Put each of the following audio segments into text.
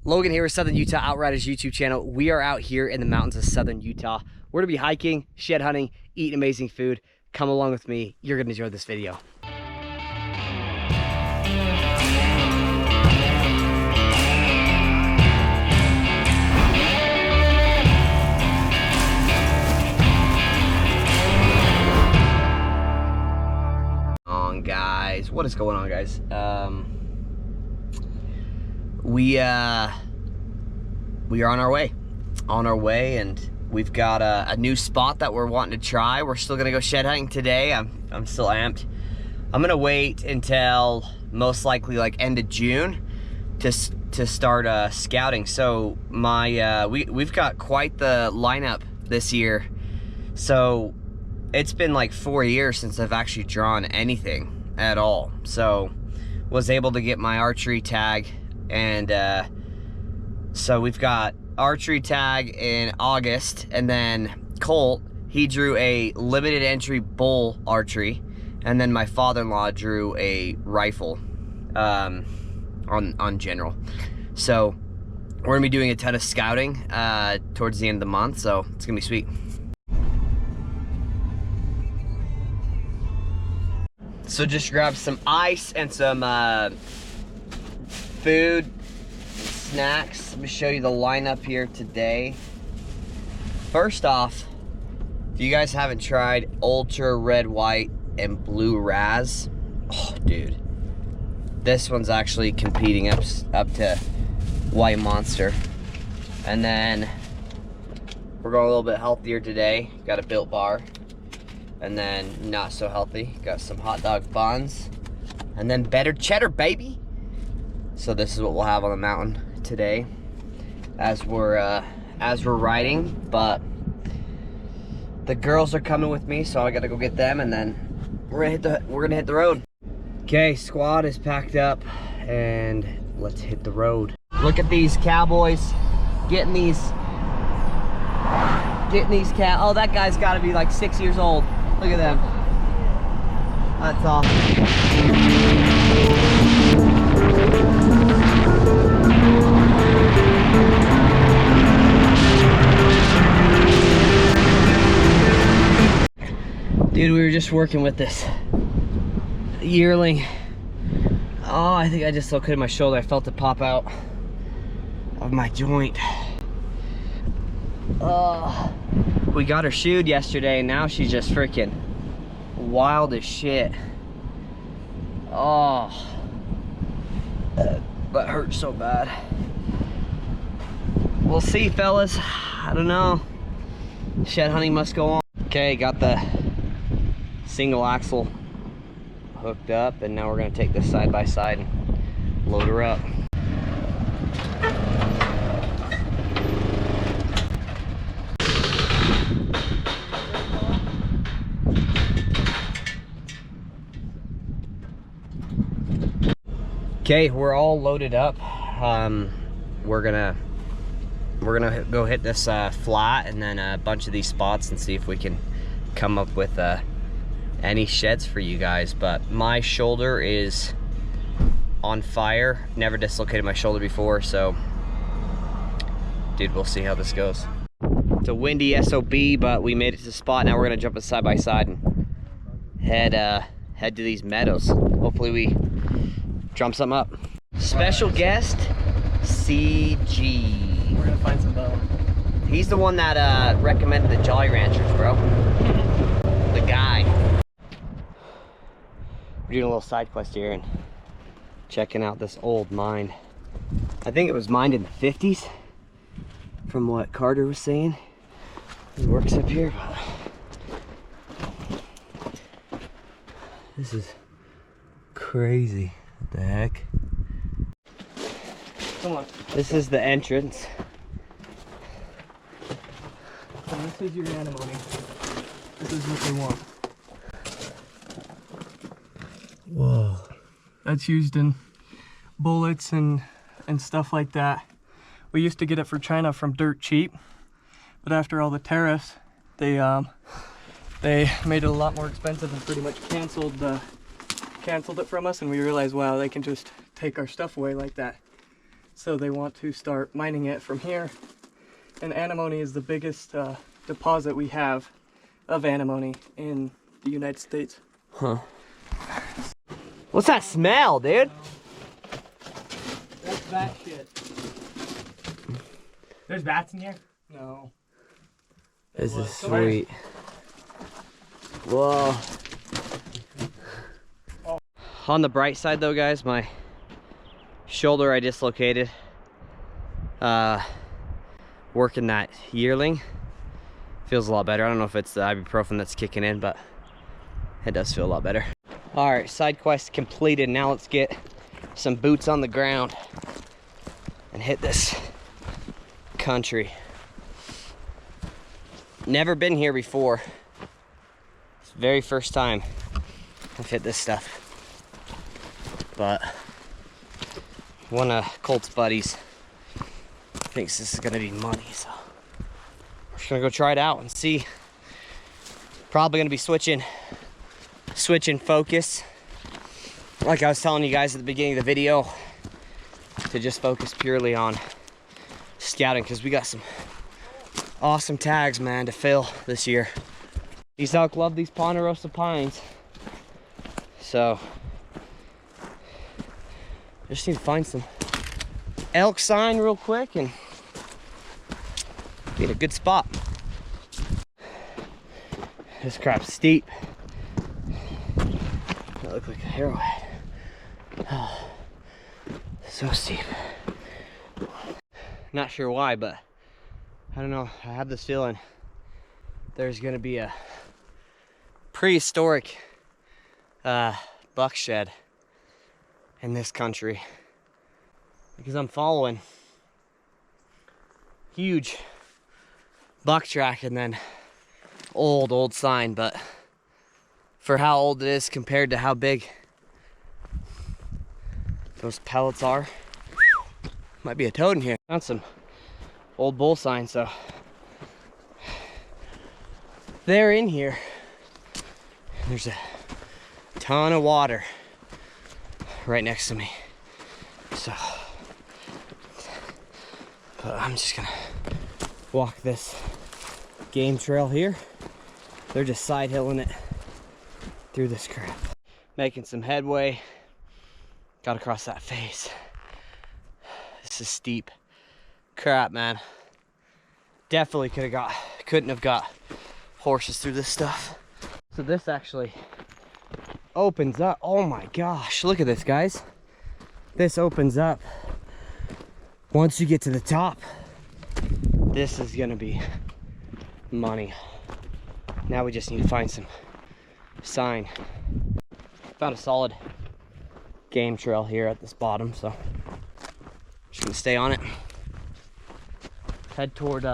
Logan here with Southern Utah Outriders YouTube channel. We are out here in the mountains of Southern Utah. We're gonna be hiking, shed hunting, eating amazing food. Come along with me. You're gonna enjoy this video. Guys, what is going on, guys? We are on our way, and we've got a new spot that we're wanting to try. We're still gonna go shed hunting today. I'm still amped. I'm gonna wait until most likely like end of June to start scouting. So we've got quite the lineup this year. So it's been like 4 years since I've actually drawn anything at all. So was able to get my archery tag, and so we've got archery tag in August, and then Colt, he drew a limited entry bull archery, and then my father-in-law drew a rifle on general. So we're gonna be doing a ton of scouting towards the end of the month, so it's gonna be sweet. So just grab some ice and some food, snacks. Let me show you the lineup here today. First off, if you guys haven't tried Ultra Red, White, and Blue Raz, oh dude, this one's actually competing up to White Monster. And then we're going a little bit healthier today. Got a Built Bar. And then not so healthy, got some hot dog buns, and then better cheddar, baby. So this is what we'll have on the mountain today as we're riding. But the girls are coming with me, so I gotta go get them, and then we're gonna hit the road. Okay, squad is packed up, and let's hit the road. Look at these cowboys getting these cow. Oh, that guy's got to be like 6 years old. Look at them. That's awesome. Dude, we were just working with this yearling. Oh, I think I just dislocated my shoulder. I felt it pop out of my joint. We got her shoed yesterday, and now she's just freaking wild as shit. Oh, that hurts so bad. We'll see, fellas. I don't know. Shed hunting must go on. Okay, got the single axle hooked up, and now we're gonna take this side by side and load her up. Okay, we're all loaded up. We're gonna go hit this flat, and then a bunch of these spots, and see if we can come up with any sheds for you guys. But my shoulder is on fire. Never dislocated my shoulder before, so dude, we'll see how this goes. It's a windy SOB, but we made it to the spot. Now we're gonna jump it side by side and head to these meadows. Hopefully we drum something up. Special guest, CG. We're gonna find some bone. He's the one that recommended the Jolly Ranchers, bro. The guy. We're doing a little side quest here and checking out this old mine. I think it was mined in the 50s, from what Carter was saying. He works up here, but this is crazy. What the heck? Come on. This is the entrance. So this is your antimony. This is what they want. Whoa. That's used in bullets and stuff like that. We used to get it for China from dirt cheap, but after all the tariffs, they made it a lot more expensive and pretty much canceled it from us, and we realized, wow, they can just take our stuff away like that. So they want to start mining it from here. And antimony is the biggest deposit we have of antimony in the United States. Huh. What's that smell, dude? That's bat shit. There's bats in here? No. This is sweet. Whoa. Oh. On the bright side though, guys, my shoulder I dislocated. Working that yearling feels a lot better. I don't know if it's the ibuprofen that's kicking in, but it does feel a lot better. All right, side quest completed. Now let's get some boots on the ground and hit this country. Never been here before. It's the very first time I've hit this stuff. But one of Colt's buddies thinks this is gonna be money, so we're just gonna go try it out and see. Probably gonna be switching focus, like I was telling you guys at the beginning of the video, to just focus purely on scouting, because we got some awesome tags, man, to fill this year. These elk love these Ponderosa pines, so just need to find some elk sign real quick and be in a good spot. This crap's steep. That looked like a arrowhead. Oh, so steep. Not sure why, but I don't know. I have this feeling there's gonna be a prehistoric buck shed in this country, because I'm following huge buck track and then old sign, but for how old it is compared to how big those pellets are, might be a toad in here. Found some old bull signs, so they're in here. There's a ton of water right next to me, so but I'm just gonna walk this game trail here. They're just side hilling it through this crap. Making some headway. Got across that face. This is steep crap, man. Definitely couldn't have got horses through this stuff. So this actually opens up. Oh my gosh, look at this, guys. This opens up once you get to the top. This is gonna be money. Now we just need to find some sign. Found a solid game trail here at this bottom, so just gonna stay on it. Head toward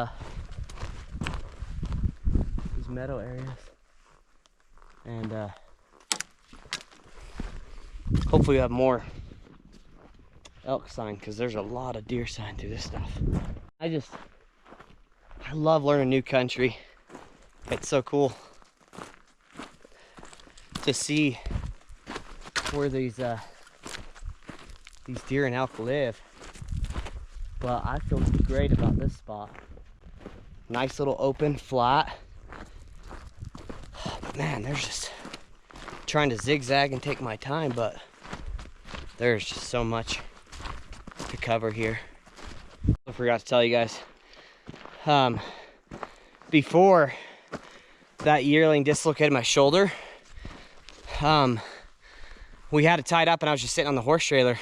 these meadow areas, and hopefully we have more elk sign, because there's a lot of deer sign through this stuff. I love learning new country. It's so cool to see where these deer and elk live. But I feel great about this spot. Nice little open flat. But man, there's just trying to zigzag and take my time, but there's just so much to cover here. I forgot to tell you guys, before that yearling dislocated my shoulder, we had it tied up and I was just sitting on the horse trailer,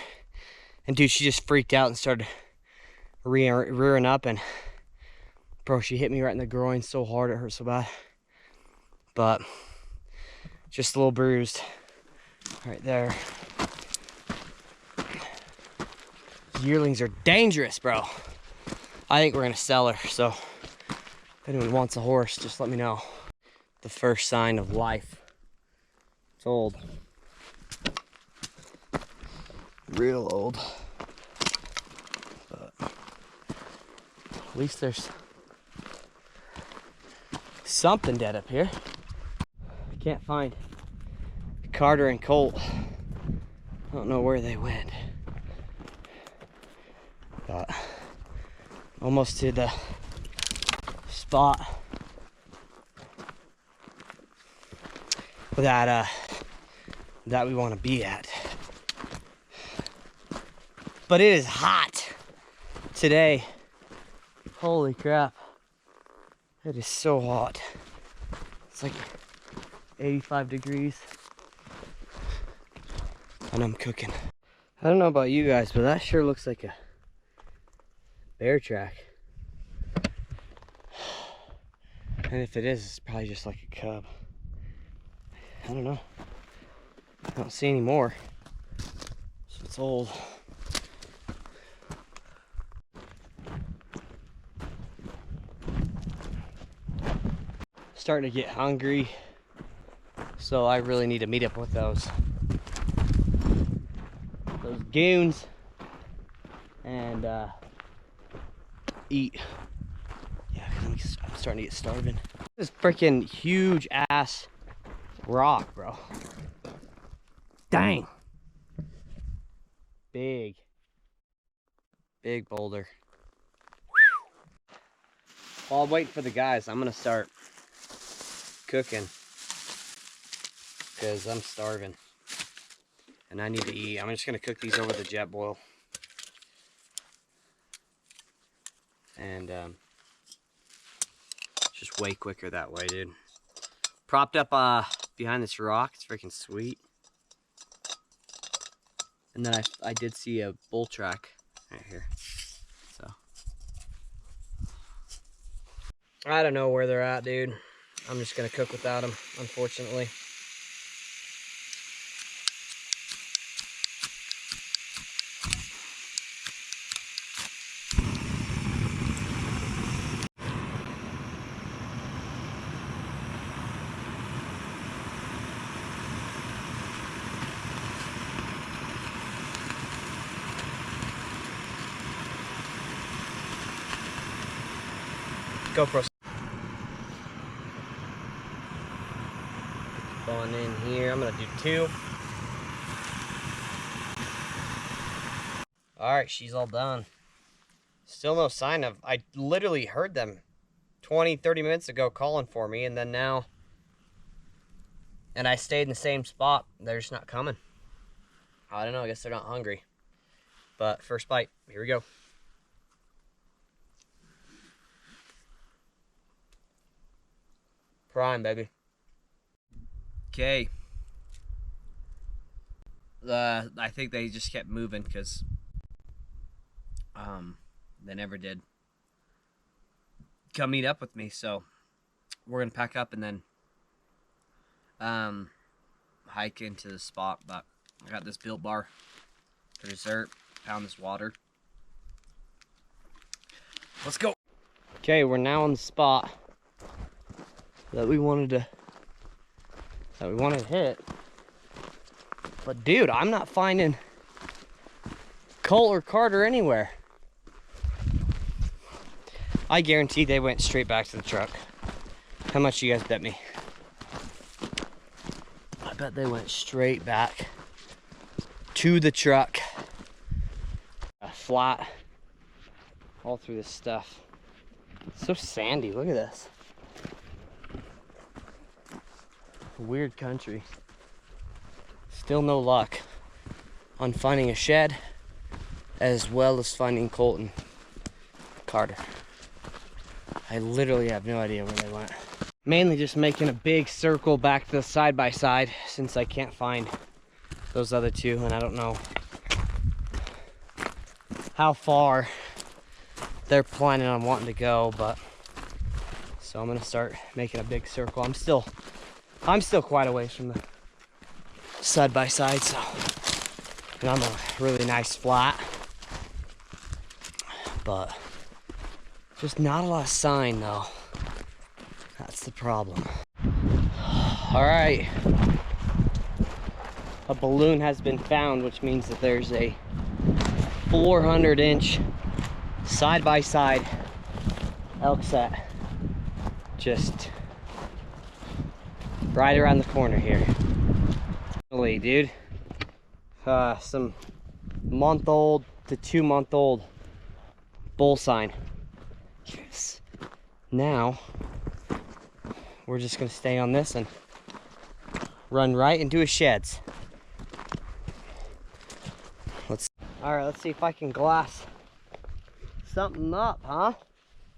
and dude, she just freaked out and started rearing up, and bro, she hit me right in the groin so hard it hurt so bad. But just a little bruised right there. Yearlings are dangerous, bro. I think we're gonna sell her, so if anyone wants a horse, just let me know. The first sign of life. It's old. Real old. But at least there's something dead up here. I can't find Carter and Colt. I don't know where they went. Almost to the spot that we want to be at. But it is hot today. Holy crap. It is so hot. It's like 85 degrees. And I'm cooking. I don't know about you guys, but that sure looks like a bear track. And if it is, it's probably just like a cub. I don't know. I don't see any more. So it's old. Starting to get hungry. So I really need to meet up with those goons and eat. Yeah, because I'm starting to get starving. This freaking huge ass rock, bro. Dang. Big boulder. While I'm waiting for the guys, I'm gonna start cooking because I'm starving and I need to eat. I'm just gonna cook these over the jet boil. And just way quicker that way, dude. Propped up behind this rock. It's freaking sweet. And then I did see a bull track right here. So I don't know where they're at, dude. I'm just gonna cook without them, unfortunately. GoPro. On in here, I'm gonna do 2. All right, she's all done. Still no sign of, I literally heard them 20-30 minutes ago calling for me, and then now, and I stayed in the same spot. They're just not coming. I don't know, I guess they're not hungry. But first bite, here we go. Prime, baby. Okay. I think they just kept moving because they never did come meet up with me. So we're gonna pack up and then hike into the spot. But I got this Built Bar for dessert. Pound this water. Let's go. Okay, we're now on the spot that we wanted to hit. But dude, I'm not finding Kolt or Carter anywhere. I guarantee they went straight back to the truck. How much you guys bet me? I bet they went straight back to the truck. Flat all through this stuff. It's so sandy, look at this. Weird country. Still no luck on finding a shed as well as finding Kolt Carter. I literally have no idea where they went. Mainly just making a big circle back to the side by side since I can't find those other two, and I don't know how far they're planning on wanting to go, but so I'm gonna start making a big circle. I'm still quite a ways from the side by side, so, and I'm a really nice flat, but just not a lot of sign though. That's the problem. All right, a balloon has been found, which means that there's a 400-inch side by side elk set just right around the corner here. Dude, some month-old to 2-month-old bull sign Yes. Now, we're just gonna stay on this and run right into his sheds. All right, let's see if I can glass something up, huh?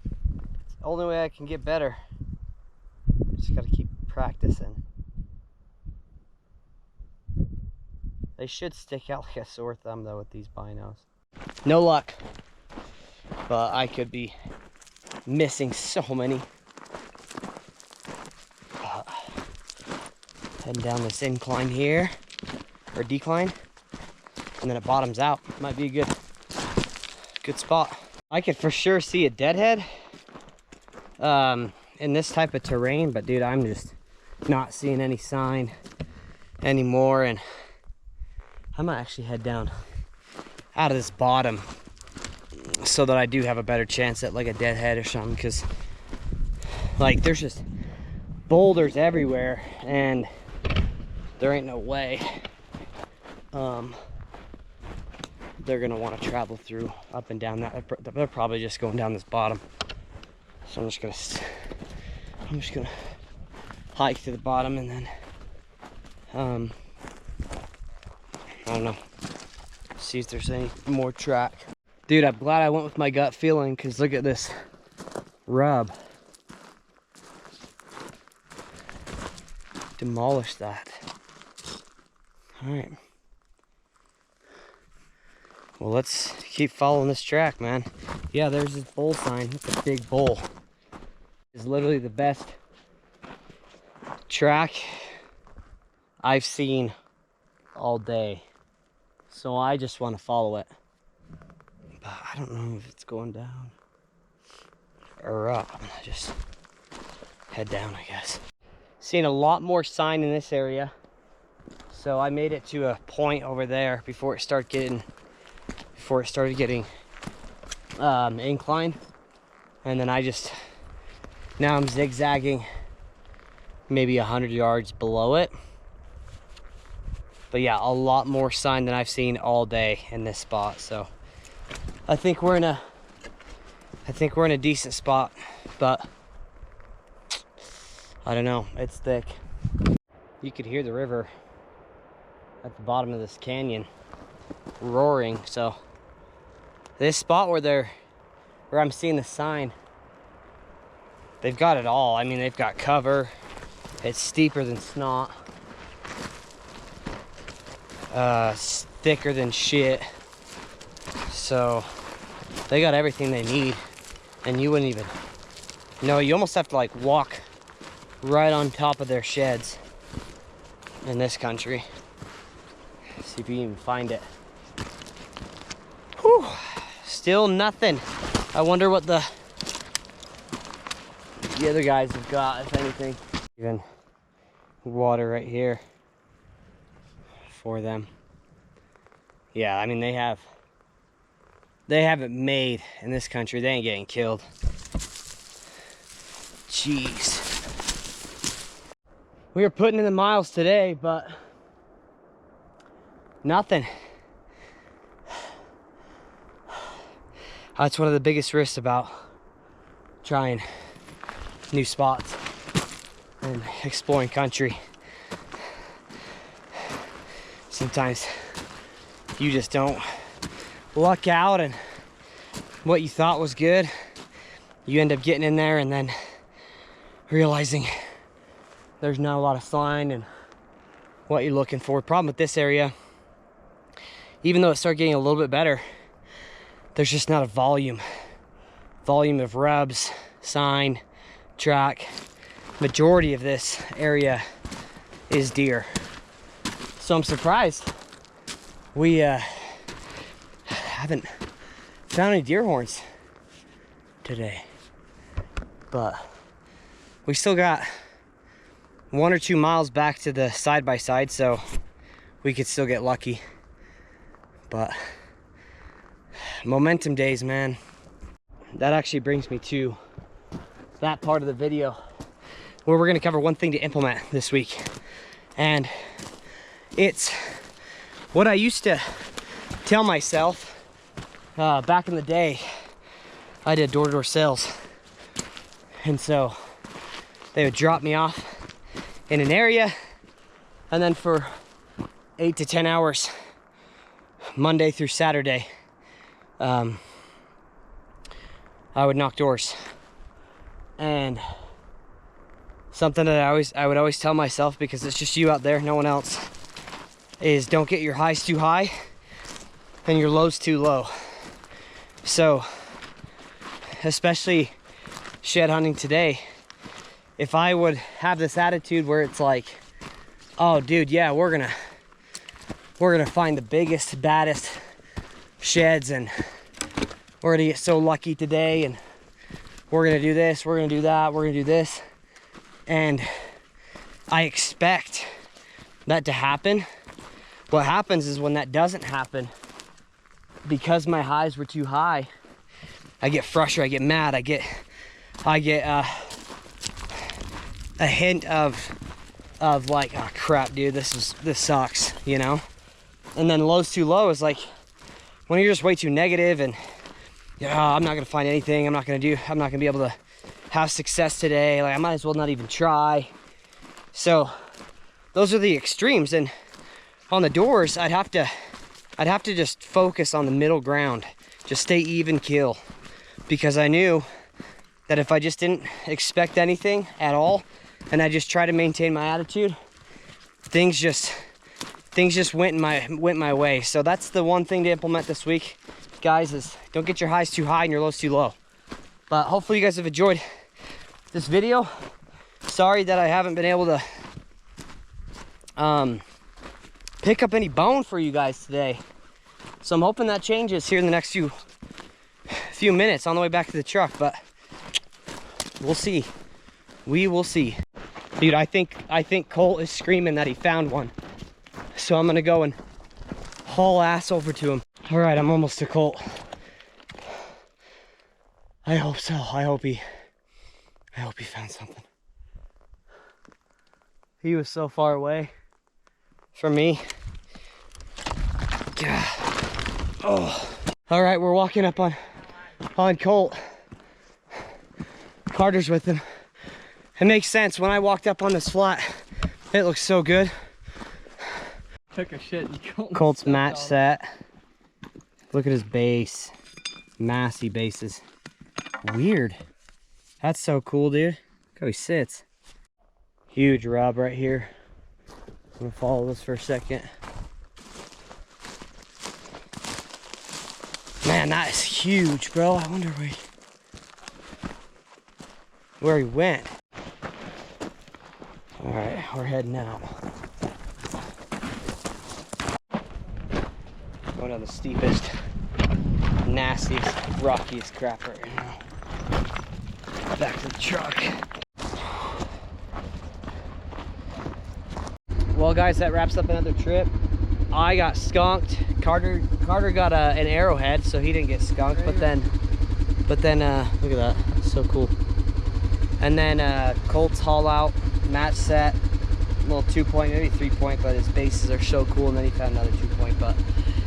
It's the only way I can get better. Just gotta keep practicing. They should stick out like a sore thumb though with these binos. No luck, but I could be missing so many. Heading down this incline here, or decline, and then it bottoms out. Might be a good spot. I could for sure see a deadhead in this type of terrain, but dude, I'm just not seeing any sign anymore, and I might actually head down out of this bottom so that I do have a better chance at like a deadhead or something, because like there's just boulders everywhere and there ain't no way they're gonna want to travel through up and down that. They're probably just going down this bottom, so I'm just gonna hike to the bottom and then I don't know, see if there's any more track. Dude, I'm glad I went with my gut feeling, because look at this rub. Demolish that. All right. Well, let's keep following this track, man. Yeah, there's this bull sign. It's a big bull. It's literally the best track I've seen all day. So I just want to follow it. But I don't know if it's going down or up. I'm gonna just head down, I guess. Seeing a lot more sign in this area. So I made it to a point over there before it started getting incline. And then now I'm zigzagging maybe 100 yards below it. But yeah, a lot more sign than I've seen all day in this spot. So I think we're in a decent spot, but I don't know, it's thick. You could hear the river at the bottom of this canyon roaring. So this spot where I'm seeing the sign, they've got it all. I mean, they've got cover. It's steeper than snot. It's thicker than shit. So they got everything they need, and you wouldn't even know. You almost have to like walk right on top of their sheds in this country. See if you can even find it. Whew. Still nothing. I wonder what the other guys have got, if anything. Even water right here for them. Yeah, I mean, they have it made in this country. They ain't getting killed. Jeez. We were putting in the miles today, but nothing. That's one of the biggest risks about trying new spots and exploring country. Sometimes you just don't luck out, and what you thought was good, you end up getting in there and then realizing there's not a lot of sign and what you're looking for. Problem with this area, even though it started getting a little bit better, there's just not a volume of rubs, sign, track. Majority of this area is deer. So I'm surprised we haven't found any deer horns today. But we still got 1 or 2 miles back to the side-by-side, so we could still get lucky. But momentum days, man. That actually brings me to that part of the video where we're gonna cover one thing to implement this week. And it's what I used to tell myself back in the day I did door-to-door sales. And so they would drop me off in an area, and then for 8 to 10 hours, Monday through Saturday, I would knock doors. And something that I would always tell myself, because it's just you out there, no one else, is don't get your highs too high and your lows too low. So, especially shed hunting today, if I would have this attitude where it's like, oh dude, yeah, we're gonna find the biggest, baddest sheds, and we're gonna get so lucky today, and we're gonna do this, we're gonna do that, we're gonna do this, and I expect that to happen. What happens is when that doesn't happen, because my highs were too high, I get frustrated, I get mad, I get a hint of like, oh crap, dude, this sucks, you know? And then lows too low is like when you're just way too negative and, yeah, I'm not gonna find anything, I'm not gonna be able to have success today, like I might as well not even try. So those are the extremes. And on the doors, I'd have to just focus on the middle ground, just stay even kill, because I knew that if I just didn't expect anything at all and I just try to maintain my attitude, things just went my way. So that's the one thing to implement this week, guys, is don't get your highs too high and your lows too low. But hopefully you guys have enjoyed this video. Sorry that I haven't been able to pick up any bone for you guys today. So I'm hoping that changes here in the next few minutes on the way back to the truck, but we'll see. We will see. Dude, I think Colt is screaming that he found one. So I'm gonna go and haul ass over to him. All right, I'm almost to Colt. I hope so. I hope he found something. He was so far away from me. God. Oh. All right, we're walking up on Colt. Carter's with him. It makes sense. When I walked up on this flat, it looks so good. Took a shit and Colt's match set. Look at his base. Massy bases. Weird. That's so cool, dude. Look how he sits. Huge rub right here. I'm gonna follow this for a second. Man, that is huge, bro. I wonder where he went. All right, we're heading out. Going down the steepest, nastiest, rockiest crap right now. Back to the truck. Well, guys, that wraps up another trip. I got skunked. Carter got an arrowhead, so he didn't get skunked. But then, look at that, so cool. And then Colt's haul out, match set, little 2-point, maybe 3-point, but his bases are so cool. And then he found another 2-point. But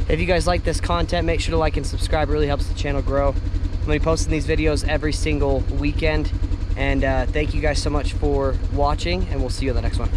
if you guys like this content, make sure to like and subscribe. It really helps the channel grow. I'm gonna be posting these videos every single weekend. And thank you guys so much for watching, and we'll see you on the next one.